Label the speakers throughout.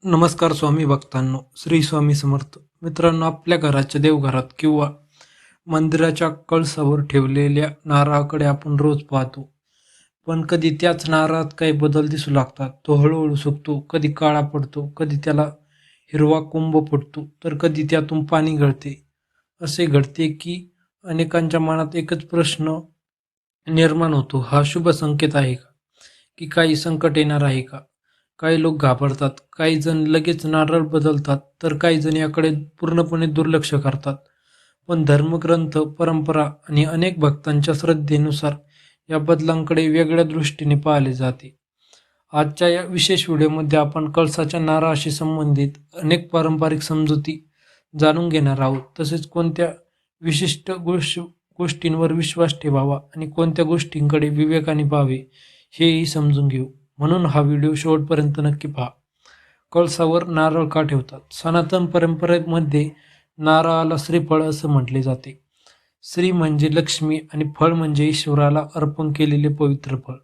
Speaker 1: नमस्कार स्वामी भक्तांनो, श्री स्वामी समर्थ. मित्रांनो, आपल्या घराच्या देवघरात किंवा मंदिराच्या कळसावर ठेवलेल्या नारळाकडे आपण रोज पाहतो. पण कधी त्याच नारळात काही बदल दिसू लागतात. तो हळूहळू सुकतो, कधी काळा पडतो, कधी त्याला हिरवा कुंभ फुटतो, तर कधी त्यातून पाणी गळते. असे घडते की अनेकांच्या मनात एकच प्रश्न निर्माण होतो, हा शुभ संकेत आहे का? की काही संकट येणार आहे का? काही लोक घाबरतात, काही जण लगेच नारळ बदलतात, तर काही जण याकडे पूर्णपणे दुर्लक्ष करतात. पण धर्मग्रंथ, परंपरा आणि अनेक भक्तांच्या श्रद्धेनुसार या बदलांकडे वेगळ्या दृष्टीने पाहिले जाते. आजच्या या विशेष व्हिडिओमध्ये आपण कळसाच्या नारळाशी संबंधित अनेक पारंपरिक समजुती जाणून घेणार आहोत. तसेच कोणत्या विशिष्ट गोष्टींवर विश्वास ठेवावा आणि कोणत्या गोष्टींकडे विवेकाने पाहावे हेही समजून घेऊ. म्हणून हा व्हिडिओ शेवटपर्यंत नक्की पहा. कळसावर नारळ का ठेवतात? सनातन परंपरेमध्ये नारळाला श्रीफळ असं म्हटले जाते. श्री म्हणजे लक्ष्मी आणि फळ म्हणजे ईश्वराला अर्पण केलेले पवित्र फळ.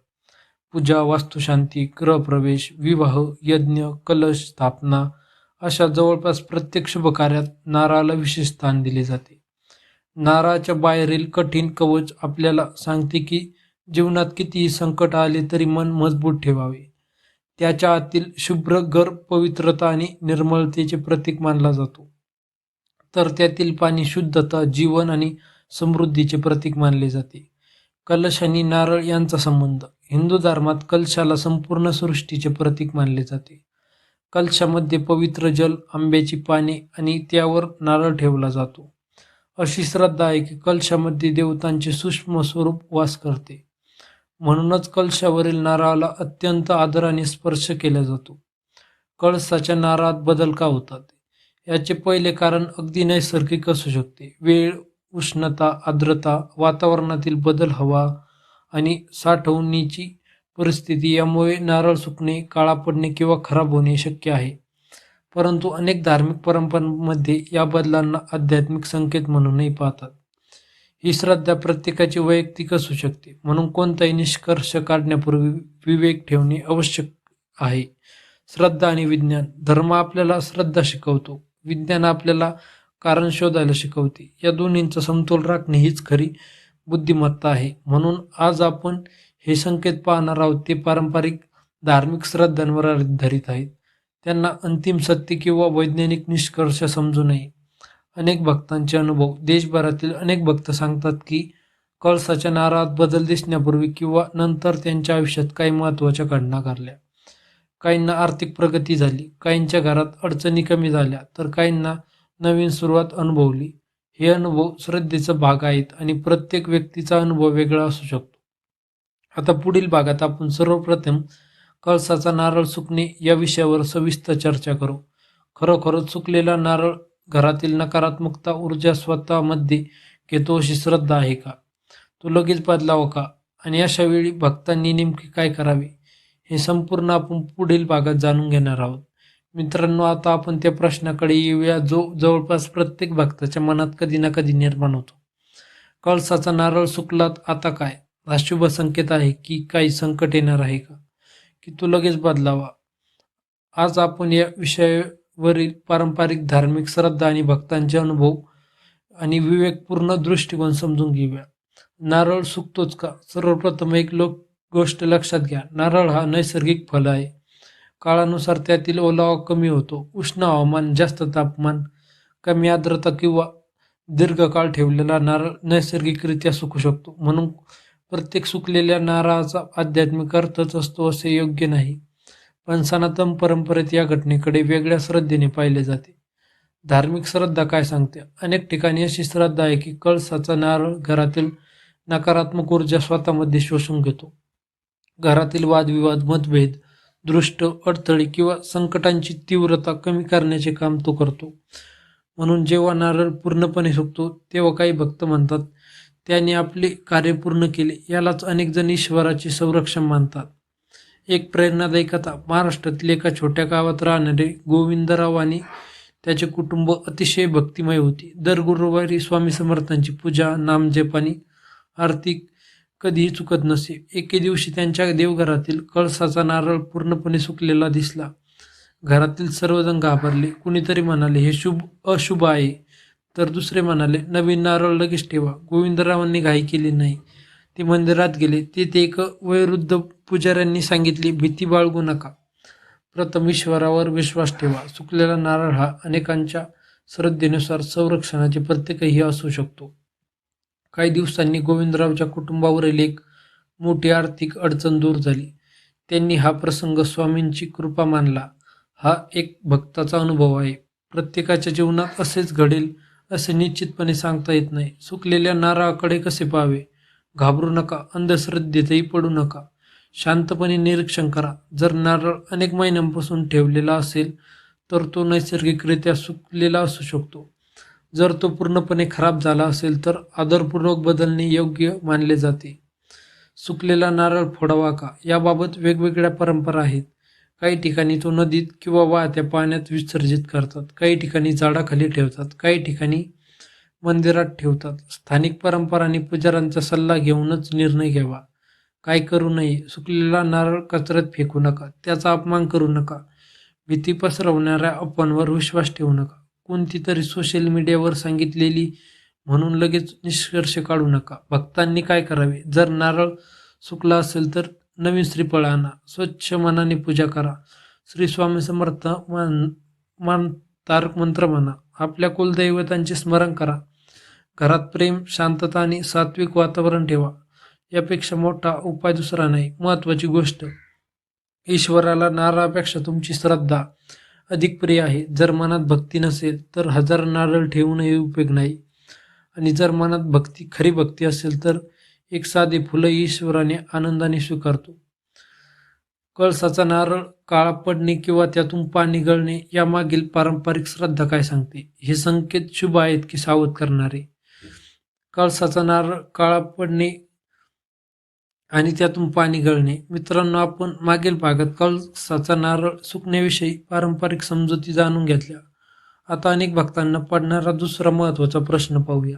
Speaker 1: पूजा, वास्तुशांती, गृहप्रवेश, विवाह, यज्ञ, कलश स्थापना अशा जवळपास प्रत्येक शुभ कार्यात नारळाला विशेष स्थान दिले जाते. नारळाच्या बाहेरील कठीण कवच आपल्याला सांगते की जीवनात कितीही संकट आले तरी मन मजबूत ठेवावे. त्याच्या आतील शुभ्र गर पवित्रता आणि निर्मळतेचे प्रतीक मानला जातो. तर त्यातील पाणी शुद्धता, जीवन आणि समृद्धीचे प्रतीक मानले जाते. कलश आणि नारळ यांचा संबंध. हिंदू धर्मात कलशाला संपूर्ण सृष्टीचे प्रतीक मानले जाते. कलशामध्ये पवित्र जल, आंब्याची पाने आणि त्यावर नारळ ठेवला जातो. अशी श्रद्धा आहे की कलशामध्ये देवतांचे सूक्ष्म स्वरूप वास करते. म्हणूनच कलशावरील नारळाला अत्यंत आदराने स्पर्श केला जातो. कळसाच्या नारळात बदल का होतात? याचे पहिले कारण अगदी नैसर्गिक असू शकते. वेळ, उष्णता, आर्द्रता, वातावरणातील बदल, हवा आणि साठवणीची परिस्थिती यामुळे नारळ सुकणे, काळा पडणे किंवा खराब होणे शक्य आहे. परंतु अनेक धार्मिक परंपरांमध्ये या बदलांना आध्यात्मिक संकेत म्हणूनही पाहतात. ही श्रद्धा प्रत्येकाची वैयक्तिक असू शकते, म्हणून कोणताही निष्कर्ष काढण्यापूर्वी विवेक ठेवणे आवश्यक आहे. श्रद्धा आणि विज्ञान. धर्म आपल्याला श्रद्धा शिकवतो, विज्ञान आपल्याला कारण शोधायला शिकवते. या दोन्हींचा समतोल राखणे हीच खरी बुद्धिमत्ता आहे. म्हणून आज आपण हे संकेत पाहणार आहोत ते पारंपरिक धार्मिक श्रद्धांवर आधारित आहेत. त्यांना अंतिम सत्य किंवा वैज्ञानिक निष्कर्ष समजू नये. अनेक भक्तांचे अनुभव. देशभरातील अनेक भक्त सांगतात की कळसाच्या नारळात बदल दिसण्यापूर्वी किंवा नंतर त्यांच्या आयुष्यात काही महत्त्वाच्या घटना घडल्या. काहींना आर्थिक प्रगती झाली, काहींच्या घरात अडचणी कमी झाल्या, तर काहींना नवीन सुरुवात अनुभवली. हे अनुभव श्रद्धेचा भाग आहेत आणि प्रत्येक व्यक्तीचा अनुभव वेगळा असू शकतो. आता पुढील भागात आपण सर्वप्रथम कळसाचा नारळ सुकणे या विषयावर सविस्तर चर्चा करू. खरोखरच सुकलेला नारळ घरातील नकारात्मकता, ऊर्जा स्वतःमध्ये घेतो अशी श्रद्धा आहे का? तो लगेच बदलावा का? आणि अशा वेळी भक्तांनी नेमके काय करावे? हे संपूर्ण आपण पुढील भागात जाणून घेणार आहोत. मित्रांनो, आता आपण त्या प्रश्नाकडे येऊया जो जवळपास प्रत्येक भक्ताच्या मनात कधी ना कधी निर्माण होतो. कळसाचा नारळ सुकलात आता काय? हा शुभ संकेत आहे की काही संकट येणार आहे का? की तो लगेच बदलावा? आज आपण या विषयावरील पारंपरिक धार्मिक श्रद्धा आणि भक्तांचे अनुभव आणि विवेकपूर्ण दृष्टिकोन समजून घेऊया. नारळ सुकतोच का? सर्वप्रथम एक गोष्ट लक्षात घ्या. नारळ हा नैसर्गिक फल आहे. काळानुसार त्यातील ओलावा कमी होतो. उष्ण हवामान, जास्त तापमान, कमी आर्द्रता किंवा दीर्घकाळ ठेवलेला नारळ नैसर्गिकरित्या सुकू शकतो. म्हणून प्रत्येक सुकलेल्या नारळाचा आध्यात्मिक अर्थच असतो असे योग्य नाही. पण सनातन परंपरेत या घटनेकडे वेगळ्या श्रद्धेने पाहिले जाते. धार्मिक श्रद्धा काय सांगते? अनेक ठिकाणी अशी श्रद्धा आहे की कळसाचा नारळ घरातील नकारात्मक ऊर्जा स्वतःमध्ये शोषून घेतो. घरातील वादविवाद, मतभेद, दृष्ट, अडथळे किंवा संकटांची तीव्रता कमी करण्याचे काम तो करतो. म्हणून जेव्हा नारळ पूर्णपणे सुकतो तेव्हा काही भक्त म्हणतात त्याने आपले कार्य पूर्ण केले. यालाच अनेक जण ईश्वराचे संरक्षण मानतात. एक प्रेरणादायी कथा. महाराष्ट्रातील एका छोट्या गावात राहणारे गोविंदराव आणि त्याचे कुटुंब अतिशय भक्तिमय होते. दर गुरुवारी स्वामी समर्थांची पूजा, नामजप आणि आरती कधीही चुकत नसे. एके दिवशी त्यांच्या देवघरातील कळसाचा नारळ पूर्णपणे सुकलेला दिसला. घरातील सर्वजण घाबरले. कुणीतरी म्हणाले, हे अशुभ आहे. तर दुसरे म्हणाले, नवीन नारळ लगेच ठेवा. गोविंदरावांनी घाई केली नाही. ते मंदिरात गेले. तिथे एक वयोवृद्ध पुजाऱ्यांनी सांगितले, भीती बाळगू नका. प्रथम ईश्वरावर विश्वास ठेवा. सुकलेला नारळ हा अनेकांच्या श्रद्धेनुसार संरक्षणाचे प्रतीकही असू शकतो. काही दिवसांनी गोविंदरावच्या कुटुंबावरील एक मोठी आर्थिक अडचण दूर झाली. त्यांनी हा प्रसंग स्वामींची कृपा मानला. हा एक भक्ताचा अनुभव आहे. प्रत्येकाच्या जीवनात असेच घडेल असे निश्चितपणे सांगता येत नाही. सुकलेल्या नारळाकडे कसे पाहावे? घाबरू नका, अंधश्रद्धेतही पडू नका. शांतपणे निरीक्षण करा. जर नारळ अनेक महिन्यांपासून ठेवलेला असेल तर तो नैसर्गिकरित्या सुकलेला असू शकतो. जर तो पूर्णपणे खराब झाला असेल तर आदरपूर्वक बदलणे योग्य मानले जाते. सुकलेला नारळ फोडावा का, याबाबत वेगवेगळ्या परंपरा आहेत. काही ठिकाणी तो नदीत किंवा वाहत्या पाण्यात विसर्जित करतात. काही ठिकाणी झाडाखाली ठेवतात. काही ठिकाणी मंदिरात ठेवतात. स्थानिक परंपरा आणि पुजाऱ्यांचा सल्ला घेऊनच निर्णय घ्यावा. काय करू नये? सुकलेला नारळ कचऱ्यात फेकू नका. त्याचा अपमान करू नका. भीती पसरवणाऱ्या अफवांवर विश्वास ठेवू नका. कोणती तरी सोशल मीडियावर सांगितलेली म्हणून लगेच निष्कर्ष काढू नका. भक्तांनी काय करावे? जर नारळ सुकला असेल तर नवीन श्रीफळ आणा. स्वच्छ मनाने पूजा करा. श्री स्वामी समर्थ मान तारक मंत्र म्हणा. आपल्या कुलदैवतांचे स्मरण करा. घरात प्रेम, शांतता आणि सात्विक वातावरण ठेवा. यापेक्षा मोठा उपाय दुसरा नाही. महत्वाची गोष्ट, ईश्वराला नारळापेक्षा तुमची श्रद्धा अधिक प्रिय आहे. जर मनात भक्ती नसेल तर हजार नारळ ठेवूनही उपयोग नाही. आणि जर मनात खरी भक्ती असेल तर एक साधे फुलं ईश्वराने आनंदाने स्वीकारतो. कळसाचा नारळ काळा पडणे किंवा त्यातून पाणी गळणे यामागील पारंपरिक श्रद्धा काय सांगते? हे संकेत शुभ आहेत की सावध करणारे? कळसाचा नारळ काळा पडणे आणि त्यातून पाणी गळणे. मित्रांनो, आपण मागील भागात कळसाचा नारळ सुकण्याविषयी पारंपरिक समजुती जाणून घेतल्या. आता अनेक भक्तांना पडणारा दुसरा महत्त्वाचा प्रश्न पाहूया.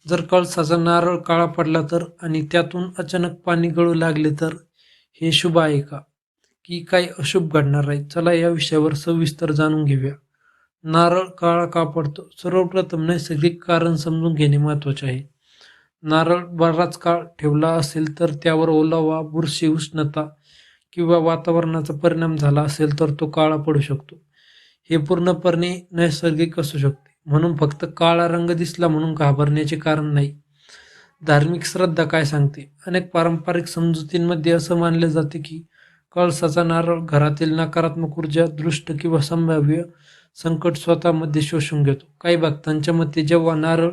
Speaker 1: जर कळसाचा नारळ काळा पडला तर आणि त्यातून अचानक पाणी गळू लागले तर हे शुभ आहे का, की काही अशुभ घडणार आहे? चला या विषयावर सविस्तर जाणून घेऊया. नारळ काळा का पडतो? सर्वप्रथम नैसर्गिक कारण समजून घेणे महत्त्वाचे आहे. नारळ बराच काळ ठेवला असेल तर त्यावर ओलावा, बुरशी, उष्णता किंवा वातावरणाचा परिणाम झाला असेल तर तो काळा पडू शकतो. हे पूर्णपणे नैसर्गिक असू शकते. म्हणून फक्त काळा रंग दिसला म्हणून घाबरण्याचे कारण नाही. धार्मिक श्रद्धा काय सांगते? अनेक पारंपरिक समजुतींमध्ये असं मानले जाते की कळसाचा नारळ घरातील नकारात्मक ऊर्जा, दृष्ट किंवा संभाव्य संकट स्वतःमध्ये शोषून घेतो. काही भक्तांच्या मते जेव्हा नारळ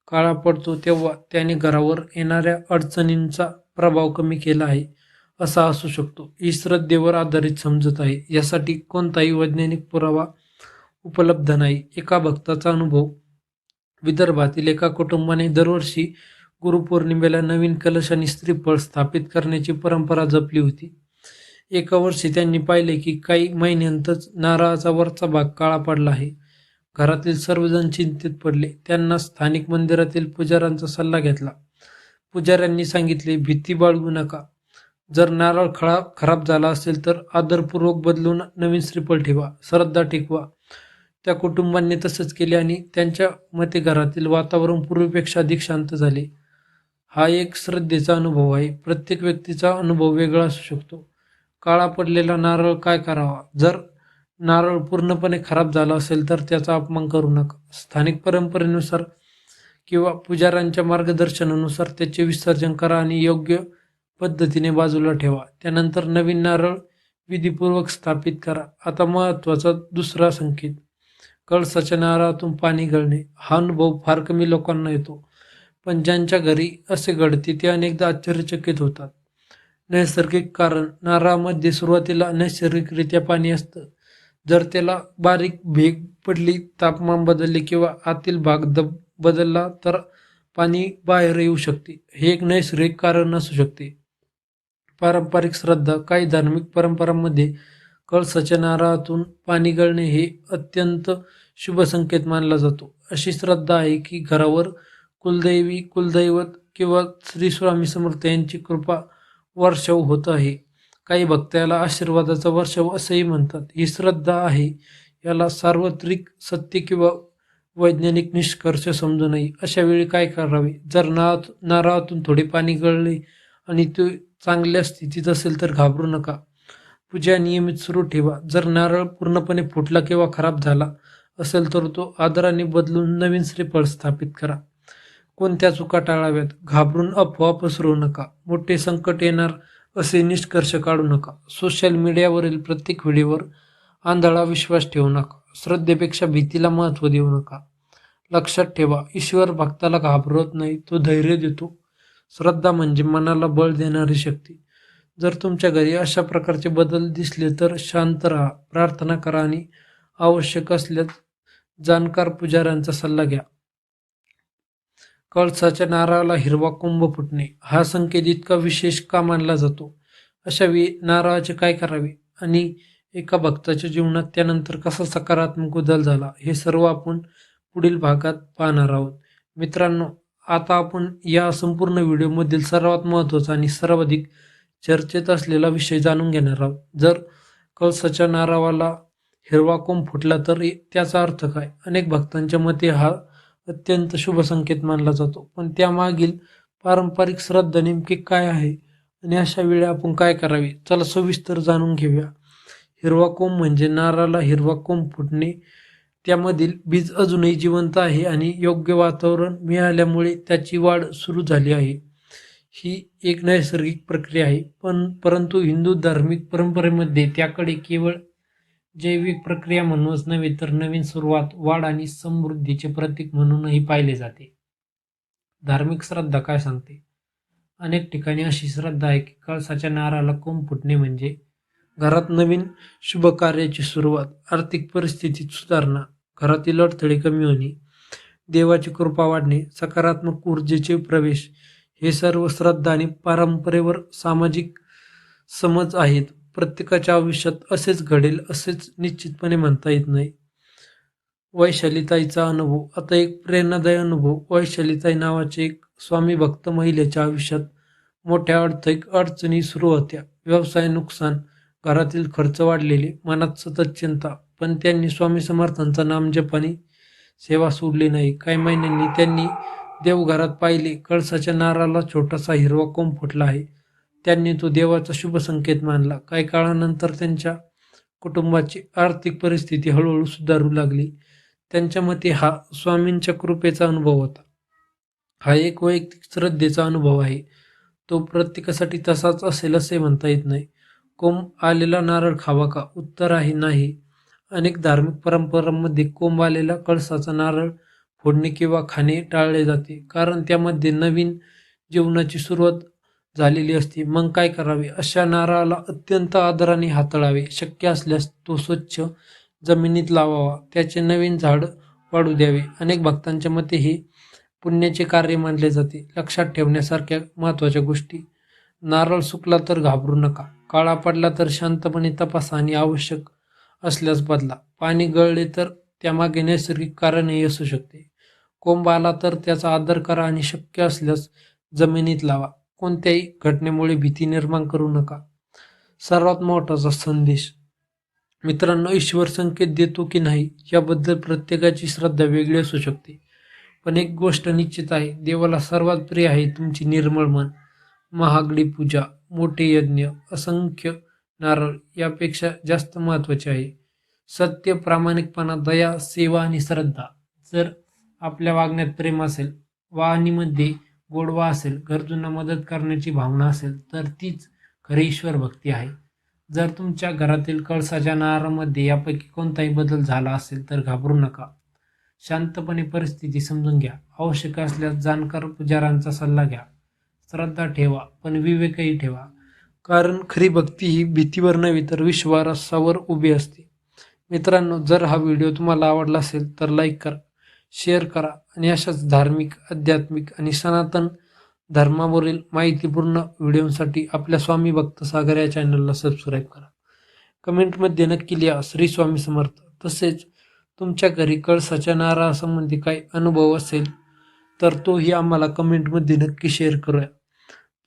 Speaker 1: काळा पडतो तेव्हा त्याने घरावर येणाऱ्या अडचणींचा प्रभाव कमी केला आहे असा असू शकतो. ही श्रद्धेवर आधारित समजत आहे. यासाठी कोणताही वैज्ञानिक पुरावा उपलब्ध नाही. एका भक्ताचा अनुभव, विदर्भातील एका कुटुंबाने दरवर्षी गुरुपौर्णिमेला नवीन कलश आणि श्रीफळ स्थापित करण्याची परंपरा जपली होती. एका वर्षी त्यांनी पाहिले की काही महिन्यांतच नारळाचा वरचा भाग काळा पडला आहे. घरातील सर्वजण चिंतेत पडले. त्यांना स्थानिक मंदिरातील पुजाऱ्यांचा सल्ला घेतला. पुजाऱ्यांनी सांगितले, भीती बाळगू नका. जर नारळ खराब झाला असेल तर आदरपूर्वक बदलून नवीन श्रीफळ ठेवा. श्रद्धा टिकवा. त्या कुटुंबांनी तसंच केले आणि त्यांच्या मते घरातील वातावरण पूर्वीपेक्षा अधिक शांत झाले. हा एक श्रद्धेचा अनुभव आहे. प्रत्येक व्यक्तीचा अनुभव वेगळा असू शकतो. काळा पडलेला नारळ काय करावा? जर नारळ पूर्णपणे खराब झाला असेल तर त्याचा अपमान करू नका. स्थानिक परंपरेनुसार किंवा पुजाऱ्यांच्या मार्गदर्शनानुसार त्याचे विसर्जन करा आणि योग्य पद्धतीने बाजूला ठेवा. त्यानंतर नवीन नारळ विधीपूर्वक स्थापित करा. आता महत्त्वाचा दुसरा संकेत, कळसाच्या नारळातून पाणी गळणे. हा अनुभव फार कमी लोकांना येतो, पण ज्यांच्या घरी असे घडते ते अनेकदा आश्चर्यचकित होतात. नैसर्गिक कारण, नारळामध्ये सुरुवातीला नैसर्गिकरित्या पाणी असतं. जर त्याला बारीक भेग पडली, तापमान बदलले किंवा आतील भाग बदलला तर पाणी बाहेर येऊ शकते. हे एक नैसर्गिक कारण असू शकते. पारंपरिक श्रद्धा, काही धार्मिक परंपरांमध्ये कळसाच्या नारळातून पाणी गळणे हे अत्यंत शुभ संकेत मानला जातो. अशी श्रद्धा आहे की घरावर कुलदेवी, कुलदैवत किंवा श्री स्वामी समर्थ यांची कृपा वर्षाव होत आहे. काही भक्त याला आशीर्वादाचा वर्षाव असंही म्हणतात. ही श्रद्धा आहे, याला सार्वत्रिक सत्य किंवा वैज्ञानिक निष्कर्ष समजू नये. अशा वेळी काय करावे? जर नारळातून थोडे पाणी गळले आणि ते चांगल्या स्थितीत असेल तर घाबरू नका. पूजा नियमित सुरू ठेवा. जर नारळ पूर्णपणे फुटला किंवा खराब झाला असेल तर तो आदराने बदलून नवीन श्रीफळ स्थापित करा. कोणत्या चुका टाळाव्यात? घाबरून अफवा पसरवू नका. मोठे संकट येणार असे निष्कर्ष काढू नका. सोशल मीडियावरील प्रत्येक व्हिडिओवर आंधळा विश्वास ठेवू नका. श्रद्धेपेक्षा भीतीला महत्त्व देऊ नका. लक्षात ठेवा, ईश्वर भक्ताला घाबरवत नाही, तो धैर्य देतो. श्रद्धा म्हणजे मनाला बळ देणारी शक्ती. जर तुमच्या घरी अशा प्रकारचे बदल दिसले तर शांत राहा, प्रार्थना करा आणि आवश्यक असल्यास जाणकार पुजाऱ्यांचा सल्ला घ्या. कळसाच्या नारळाला हिरवा कुंभ फुटणे हा संकेत इतका विशेष का मानला जातो? अशा वेळी नारळाचे काय करावे आणि एका भक्ताच्या जीवनात त्यानंतर कसा सकारात्मक बदल झाला, हे सर्व आपण पुढील भागात पाहणार आहोत. मित्रांनो, आता आपण या संपूर्ण व्हिडिओमधील सर्वात महत्त्वाचा आणि सर्वाधिक चर्चेत असलेला विषय जाणून घेणार आहोत. जर कळसाच्या नारळाला हिरवा कोंब फुटला तर त्याचा अर्थ काय? अनेक भक्तांच्या मते हा अत्यंत शुभ संकेत मानला जातो, पण त्यामागील पारंपरिक श्रद्धा नेमकी काय आहे आणि अशा वेळी आपण काय करावे? चला सविस्तर जाणून घेऊया. हिरवा कोंब म्हणजे नारळाला हिरवा कोंब फुटणे. त्यामधील बीज अजूनही जिवंत आहे आणि योग्य वातावरण मिळाल्यामुळे त्याची वाढ सुरू झाली आहे. ही एक नैसर्गिक प्रक्रिया आहे, परंतु हिंदू धार्मिक परंपरेमध्ये त्याकडे केवळ जैविक प्रक्रिया म्हणूनच नव्हे तर नवीन सुरुवात, वाढ आणि समृद्धीचे प्रतीक म्हणूनही पाहिले जाते. धार्मिक श्रद्धा काय सांगते? अनेक ठिकाणी अशी श्रद्धा आहे की कळसाच्या नारळाला कोंब फुटणे म्हणजे घरात नवीन शुभ कार्याची सुरुवात, आर्थिक परिस्थितीत सुधारणा, घरातील अडथळे कमी होणे, देवाची कृपा वाढणे, सकारात्मक ऊर्जेचे प्रवेश. हे सर्व श्रद्धा आणि परंपरेवर सामाजिक समज आहेत. प्रत्येकाच्या आयुष्यात असेच घडेल असेच निश्चितपणे म्हणता येत नाही. वैशालीताईचा अनुभव. आता एक प्रेरणादायी अनुभव. वैशालीताई नावाचे एक स्वामी भक्त महिलेच्या आयुष्यात मोठ्या आर्थिक अडचणी सुरू होत्या. व्यवसाय नुकसान, घरातील खर्च वाढलेले, मनात सतत चिंता. पण त्यांनी स्वामी समर्थांचा नामजप आणि सेवा सोडली नाही. काही महिन्यांनी त्यांनी देवघरात पाहिले, कळसाच्या नारळाला छोटासा हिरवा कोंब फुटला आहे. त्यांनी तो देवाचा शुभ संकेत मानला. काही काळानंतर त्यांच्या कुटुंबाची आर्थिक परिस्थिती हळूहळू सुधारू लागली. त्यांच्या मते हा स्वामींच्या कृपेचा अनुभव होता. हा एक वैयक्तिक श्रद्धेचा अनुभव आहे. तो प्रत्येकासाठी तसाच असेल असे म्हणता येत नाही. कोंब आलेला नारळ खावा का? उत्तर आहे नाही. अनेक धार्मिक परंपरांमध्ये कोंब आलेला कळसाचा नारळ फोडणे किंवा खाणे टाळले जाते, कारण त्यामध्ये नवीन जीवनाची सुरुवात झालेली असते. मग काय करावे? अशा नारळाला अत्यंत आदराने हाताळावे. शक्य असल्यास तो स्वच्छ जमिनीत लावावा, त्याचे नवीन झाड वाढू द्यावे. अनेक भक्तांच्या मते हे पुण्याचे कार्य मानले जाते. लक्षात ठेवण्यासारख्या महत्त्वाच्या गोष्टी. नारळ सुकला तर घाबरू नका. काळा पडला तर शांतपणे तपासा आणि आवश्यक असल्यास बदला. पाणी गळले तर त्यामागे नैसर्गिक कारणही असू शकते. कोंब आला तर त्याचा आदर करा आणि शक्य असल्यास जमिनीत लावा. कोणत्याही घटनेमुळे भीती निर्माण करू नका. सर्वात महत्त्वाचा संदेश. मित्रांनो, ईश्वर संकेत देतो की नाही याबद्दल प्रत्येकाची श्रद्धा वेगळी असू शकते, पण एक गोष्ट निश्चित आहे, देवाला सर्वात प्रिय आहे तुमची निर्मळ मन. महागडी पूजा, मोठे यज्ञ, असंख्य नारळ यापेक्षा जास्त महत्त्वाचे आहे सत्य, प्रामाणिकपणा, दया, सेवा आणि श्रद्धा. जर आपल्या वागण्यात प्रेम असेल, वाणीमध्ये गोडवा असेल, गरजूंना मदत करण्याची भावना असेल, तर तीच खरी ईश्वर भक्ती आहे. जर तुमच्या घरातील कळसाच्या नारळामध्ये यापैकी कोणताही बदल झाला असेल तर घाबरू नका. शांतपणे परिस्थिती समजून घ्या. आवश्यक असल्यास जाणकार पुजाऱ्यांचा सल्ला घ्या. श्रद्धा ठेवा, पण विवेकही ठेवा, कारण खरी भक्ती ही भीतीवर नव्हे तर विश्वासावर उभी असते. मित्रांनो, जर हा व्हिडिओ तुम्हाला आवडला असेल तर लाईक करा, शेअर करा आणि अशाच धार्मिक, आध्यात्मिक आणि सनातन धर्मावरील माहितीपूर्ण व्हिडिओसाठी आपल्या स्वामी भक्त सागर या चॅनलला सबस्क्राईब करा. कमेंटमध्ये नक्की लिहा श्री स्वामी समर्थ. तसेच तुमच्या घरी कळसाच्या नारळासंबंधी काही अनुभव असेल तर तोही आम्हाला कमेंटमध्ये नक्की शेअर करूया.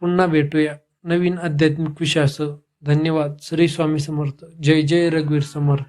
Speaker 1: पुन्हा भेटूया नवीन आध्यात्मिक विषयासह. धन्यवाद. श्री स्वामी समर्थ. जय जय रघुवीर समर्थ.